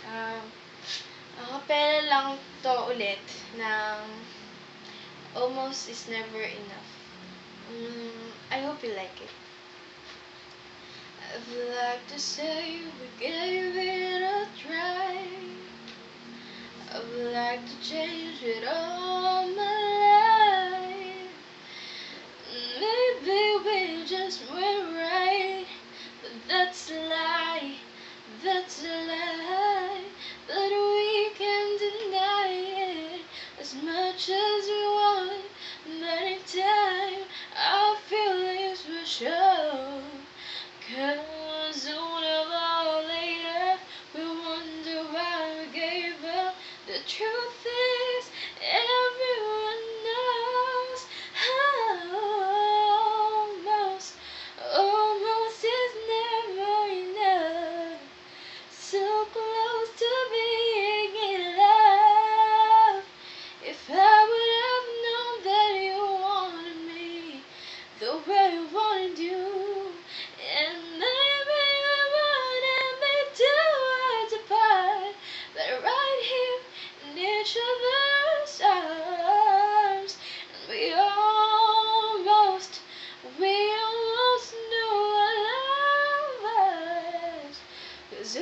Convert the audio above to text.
Ah, Acapella lang 'to ulit ng Almost Is Never Enough. I hope you like it. I'd like to say we gave it a try. I'd like to change it all my life. Maybe we just weren't right, but that's a lie, that's a lie. But we can't deny it as much as we want. Many times our feelings will show. 'Cause sooner or later we wonder why we gave up. The truth is, everyone knows. Almost is never enough. So close to being in love. If I would have known that you wanted me the way I wanted you, and maybe we wouldn't be too worlds apart, but right here in each other's arms, and we almost knew what love was. 'Cause